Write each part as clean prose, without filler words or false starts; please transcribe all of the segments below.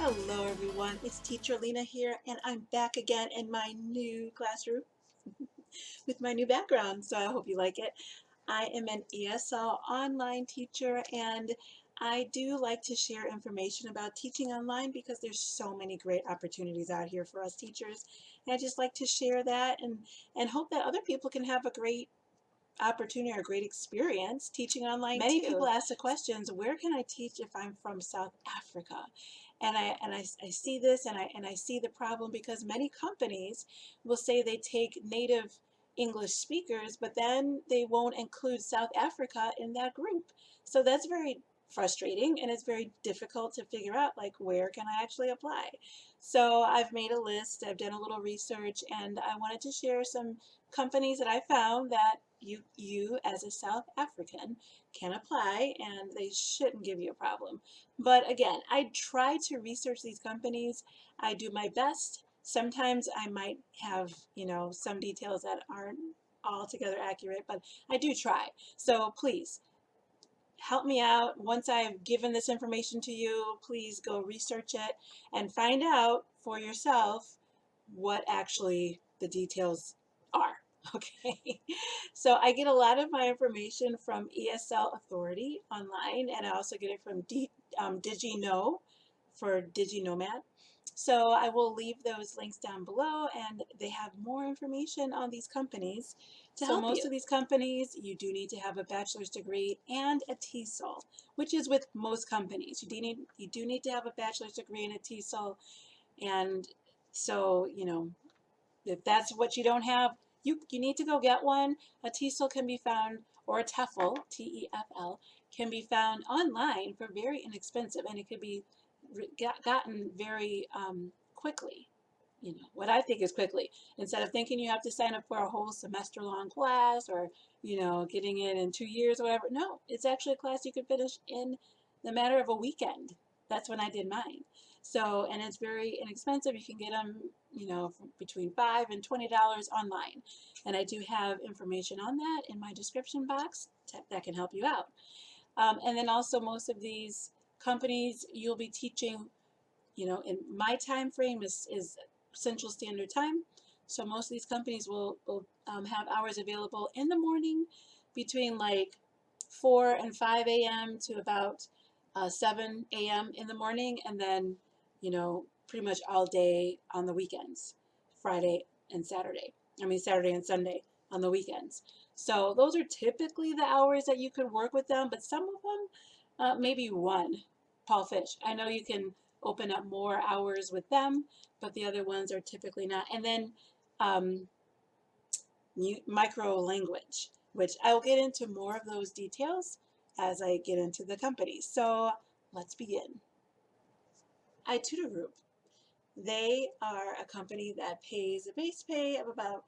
Hello everyone, it's Teacher Lena here and I'm back again in my new classroom with my new background, so I hope you like it. I am an ESL online teacher and I do like to share information about teaching online because there's so many great opportunities out here for us teachers, and I just like to share that and hope that other people can have a great opportunity or great experience teaching online. Many people ask the questions, where can I teach if I'm from South Africa? And I see this and I see the problem because many companies will say they take native English speakers, but then they won't include South Africa in that group. So that's very frustrating and it's very difficult to figure out, like, where can I actually apply? So I've made a list, I've done a little research, and I wanted to share some companies that I found that you as a South African can apply and they shouldn't give you a problem. But again, I try to research these companies. I do my best. Sometimes I might have, some details that aren't altogether accurate, but I do try. So please help me out. Once I've given this information to you, please go research it and find out for yourself what actually the details are. Okay, so I get a lot of my information from ESL Authority online, and I also get it from DigiKnow for DigiNomad. So I will leave those links down below, and they have more information on these companies to help you. So most of these companies, you do need to have a bachelor's degree and a TESOL, which is with most companies. You do need to have a bachelor's degree and a TESOL, and so, if that's what you don't have, you need to go get one. A TESOL can be found, or a TEFL, T-E-F-L, can be found online for very inexpensive, and it could be gotten very quickly. What I think is quickly. Instead of thinking you have to sign up for a whole semester-long class or, getting it in 2 years or whatever. No, it's actually a class you could finish in the matter of a weekend. That's when I did mine. So, and it's very inexpensive. You can get them, between $5 and $20 online. And I do have information on that in my description box that can help you out. And then also most of these companies you'll be teaching, in my time frame is Central Standard Time. So most of these companies will have hours available in the morning between like 4 and 5 a.m. to about 7 a.m. in the morning, and then, pretty much all day on the weekends, Friday and Saturday. Saturday and Sunday on the weekends. So those are typically the hours that you could work with them, but some of them, maybe one, palfish. I know you can open up more hours with them, but the other ones are typically not. And then micro language, which I'll get into more of those details as I get into the companies. So let's begin. iTutor Group. They are a company that pays a base pay of about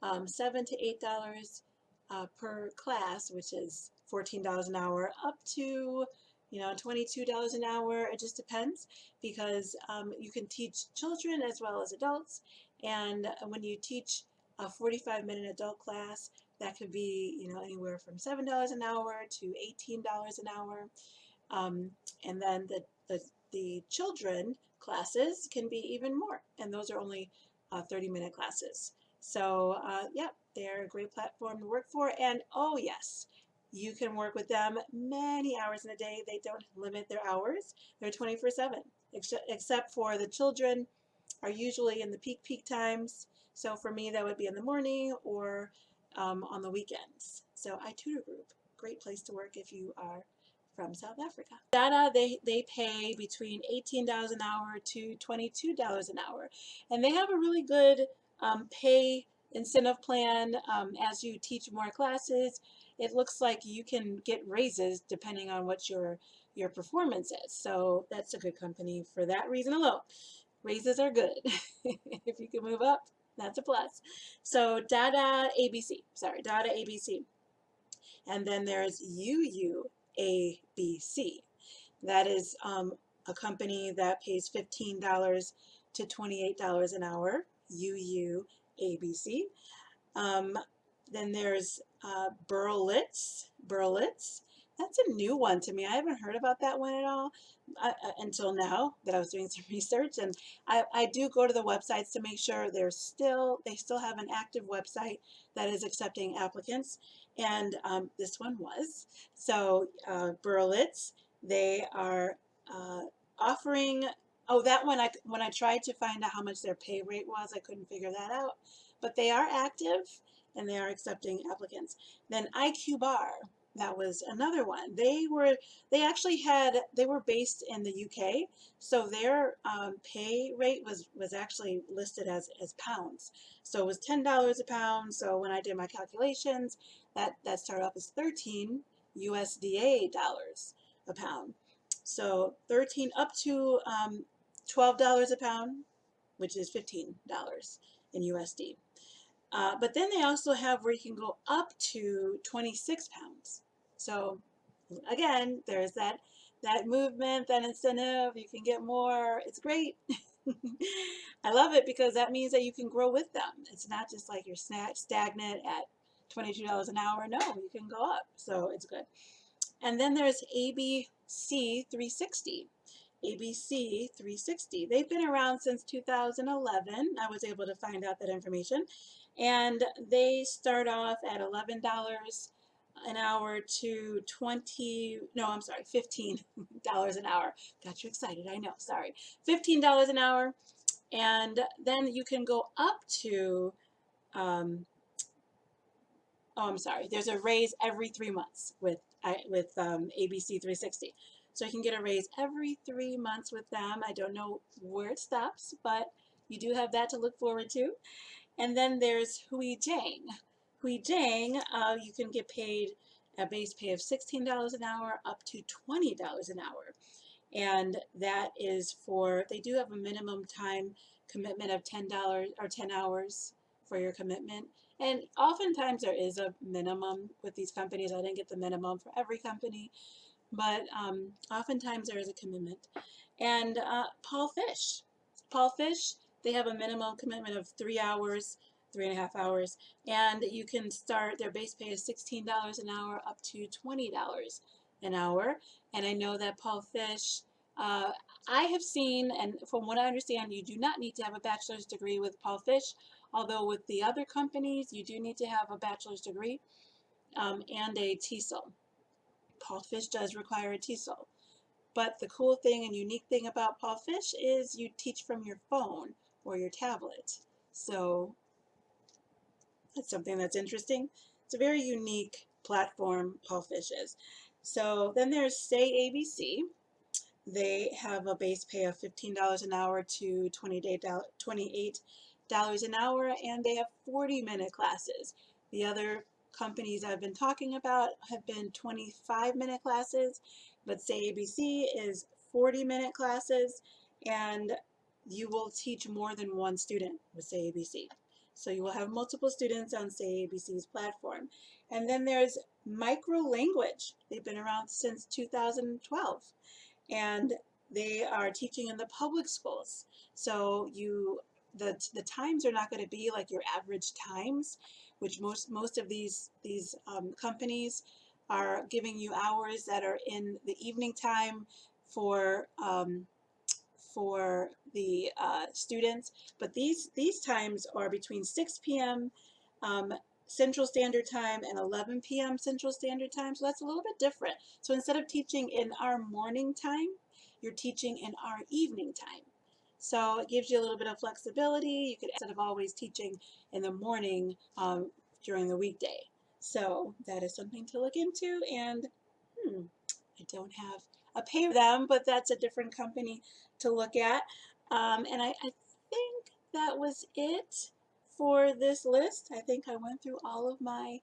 $7 to $8 per class, which is $14 an hour, up to $22 an hour. It just depends because you can teach children as well as adults, and when you teach a 45-minute adult class, that could be anywhere from $7 an hour to $18 an hour, and then the children classes can be even more, and those are only 30-minute classes. So yeah, they're a great platform to work for, and oh yes, you can work with them many hours in a day. They don't limit their hours. They're 24/7, except for the children are usually in the peak times. So for me, that would be in the morning or on the weekends. So iTutor Group, great place to work if you are from South Africa. Data, they pay between $18 an hour to $22 an hour. And they have a really good pay incentive plan. As you teach more classes, it looks like you can get raises depending on what your performance is. So that's a good company for that reason alone. Raises are good. If you can move up, that's a plus. So Data ABC. And then there's UUABC. That is a company that pays $15 to $28 an hour, UUABC. Then there's Berlitz. That's a new one to me. I haven't heard about that one at all until now that I was doing some research. And I do go to the websites to make sure they still have an active website that is accepting applicants. And this one was. So Berlitz, they are uh, offering, oh, that one, when I tried to find out how much their pay rate was, I couldn't figure that out. But they are active and they are accepting applicants. Then IQ Bar, that was another one. They were based in the UK, so their pay rate was actually listed as pounds. So it was $10 a pound. So when I did my calculations, that started off as 13 USDA dollars a pound. So 13 up to $12 a pound, which is $15 in USD. But then they also have where you can go up to 26 pounds. So again, there's that movement, that incentive. You can get more. It's great. I love it because that means that you can grow with them. It's not just like you're stagnant at $22 an hour. No, you can go up. So it's good. And then there's ABC 360. ABC 360. They've been around since 2011. I was able to find out that information. And they start off at $11 an hour to $15 an hour. Got you excited, I know, sorry. $15 an hour. And then you can go up to, I'm sorry, there's a raise every 3 months with ABC 360. So you can get a raise every 3 months with them. I don't know where it stops, but you do have that to look forward to. And then there's Hui Jiang. Hui Jiang, you can get paid a base pay of $16 an hour up to $20 an hour. And that is they do have a minimum time commitment of $10 or 10 hours for your commitment. And oftentimes there is a minimum with these companies. I didn't get the minimum for every company, but oftentimes there is a commitment. And palfish. Palfish, they have a minimum commitment of 3 hours, 3.5 hours, and you can start, their base pay is $16 an hour up to $20 an hour. And I know that palfish, I have seen, and from what I understand, you do not need to have a bachelor's degree with palfish, although with the other companies, you do need to have a bachelor's degree and a TESOL. Palfish does require a TESOL. But the cool thing and unique thing about palfish is you teach from your phone or your tablet. So that's something that's interesting. It's a very unique platform, palfish is. So then there's Say ABC. They have a base pay of $15 an hour to $28 an hour, and they have 40-minute classes. The other companies I've been talking about have been 25-minute classes, but Say ABC is 40-minute classes, and you will teach more than one student with Say ABC. So you will have multiple students on Say ABC's platform. And then there's Micro Language. They've been around since 2012. And they are teaching in the public schools. So the times are not going to be like your average times, which most of these companies are giving you hours that are in the evening time for the students. But these times are between 6 p.m. Central Standard Time and 11 p.m. Central Standard Time. So that's a little bit different. So instead of teaching in our morning time, you're teaching in our evening time. So it gives you a little bit of flexibility. You could, instead of always teaching in the morning during the weekday. So that is something to look into. And I don't have a pay for them, but that's a different company to look at. And I think that was it for this list. I think I went through all of my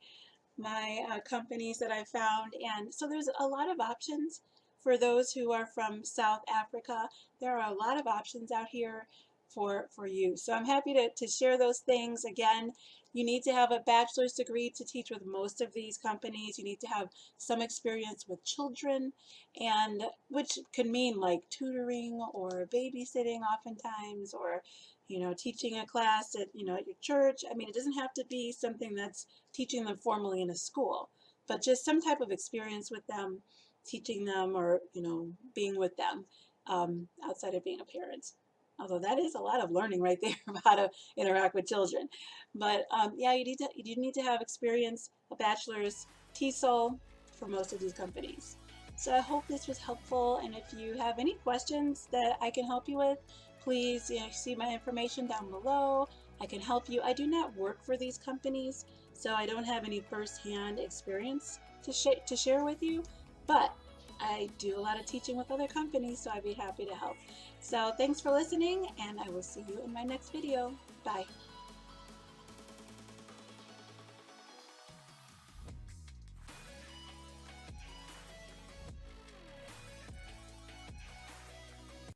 companies that I found, and so there's a lot of options for those who are from South Africa. There are a lot of options out here for you. So I'm happy to share those things. Again, you need to have a bachelor's degree to teach with most of these companies. You need to have some experience with children, and which could mean like tutoring or babysitting oftentimes, or teaching a class at at your church. I mean, it doesn't have to be something that's teaching them formally in a school, but just some type of experience with them, teaching them, or being with them outside of being a parent. Although that is a lot of learning right there of how to interact with children. But yeah, you do need to have experience, a bachelor's, TESOL for most of these companies. So I hope this was helpful, and if you have any questions that I can help you with, please see my information down below. I can help you. I do not work for these companies, so I don't have any first-hand experience to share with you, but I do a lot of teaching with other companies, so I'd be happy to help. So thanks for listening, and I will see you in my next video. Bye.